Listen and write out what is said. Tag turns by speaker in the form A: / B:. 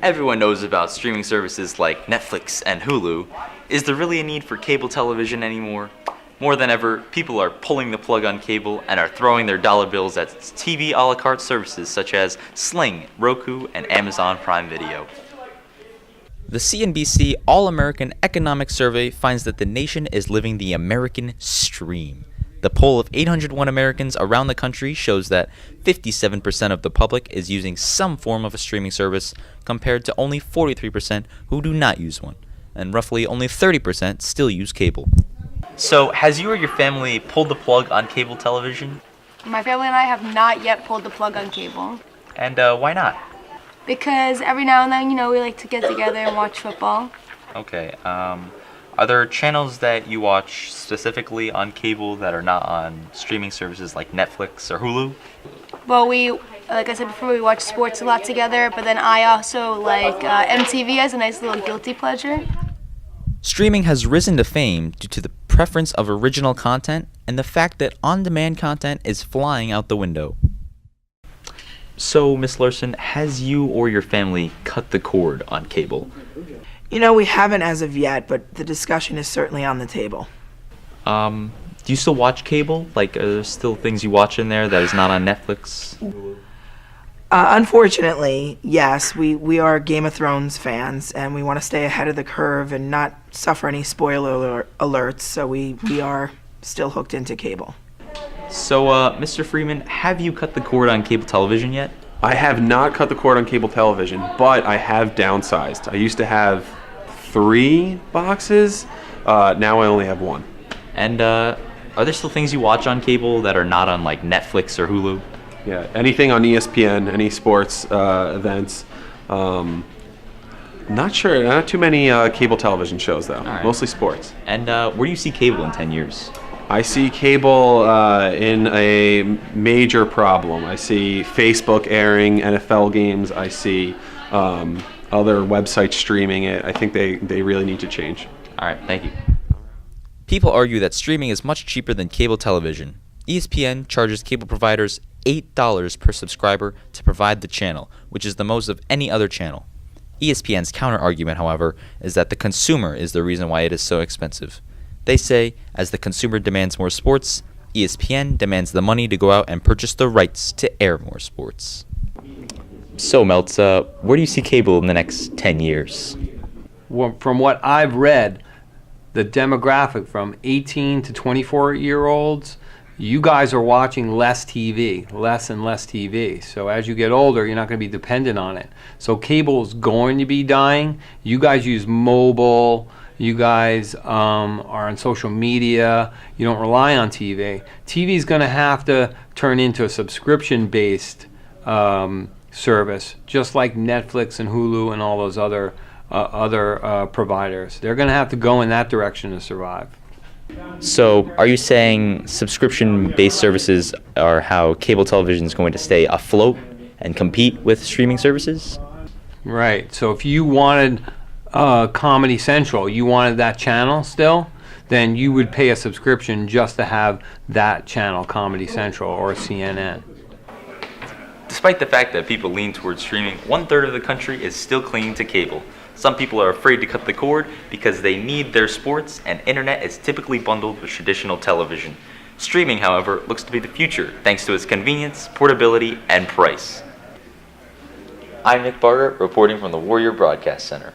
A: Everyone knows about streaming services like Netflix and Hulu. Is there really a need for cable television anymore? More than ever, people are pulling the plug on cable and are throwing their dollar bills at TV a la carte services such as Sling, Roku, and Amazon Prime Video. The CNBC All-American Economic Survey finds that the nation is living the American stream. The poll of 801 Americans around the country shows that 57% of the public is using some form of a streaming service, compared to only 43% who do not use one, and roughly only 30% still use cable. So, has you or your family pulled the plug on cable television?
B: My family and I have not yet pulled the plug on cable.
A: And why not?
B: Because every now and then, we like to get together and watch football.
A: Okay, are there channels that you watch specifically on cable that are not on streaming services like Netflix or Hulu?
B: Well, like I said before, we watch sports a lot together, but then I also like MTV as a nice little guilty pleasure.
A: Streaming has risen to fame due to the preference of original content and the fact that on-demand content is flying out the window. So, Miss Larson, has you or your family cut the cord on cable?
C: We haven't as of yet, but the discussion is certainly on the table.
A: Do you still watch cable? Like, are there still things you watch in there that is not on Netflix?
C: Unfortunately, yes, we are Game of Thrones fans, and we want to stay ahead of the curve and not suffer any spoiler alerts, so we are still hooked into cable.
A: So, Mr. Freeman, have you cut the cord on cable television yet?
D: I have not cut the cord on cable television, but I have downsized. I used to have 3 boxes. Now I only have 1.
A: And are there still things you watch on cable that are not on like Netflix or Hulu?
D: Yeah, anything on ESPN, any sports events. Not sure. Not too many cable television shows though.
A: Right.
D: Mostly sports.
A: And where do you see cable in 10 years?
D: I see cable in a major problem. I see Facebook airing NFL games. I see other websites streaming it. I think they really need to change.
A: All right, thank you. People argue that streaming is much cheaper than cable television. ESPN charges cable providers $8 per subscriber to provide the channel, which is the most of any other channel. ESPN's counter-argument, however, is that the consumer is the reason why it is so expensive. They say, as the consumer demands more sports, ESPN demands the money to go out and purchase the rights to air more sports. So, Meltz, where do you see cable in the next 10 years?
E: Well, from what I've read, the demographic from 18 to 24-year-olds, you guys are watching less TV, less and less TV. So as you get older, you're not going to be dependent on it. So cable is going to be dying. You guys use mobile. You guys are on social media. You don't rely on TV. TV is going to have to turn into a subscription-based service, just like Netflix and Hulu and all those other providers. They're going to have to go in that direction to survive.
A: So, are you saying subscription-based services are how cable television is going to stay afloat and compete with streaming services?
E: Right. So if you wanted Comedy Central, you wanted that channel still, then you would pay a subscription just to have that channel, Comedy Central or CNN.
A: Despite the fact that people lean towards streaming, 1/3 of the country is still clinging to cable. Some people are afraid to cut the cord because they need their sports, and internet is typically bundled with traditional television. Streaming, however, looks to be the future thanks to its convenience, portability, and price. I'm Nick Barger, reporting from the Warrior Broadcast Center.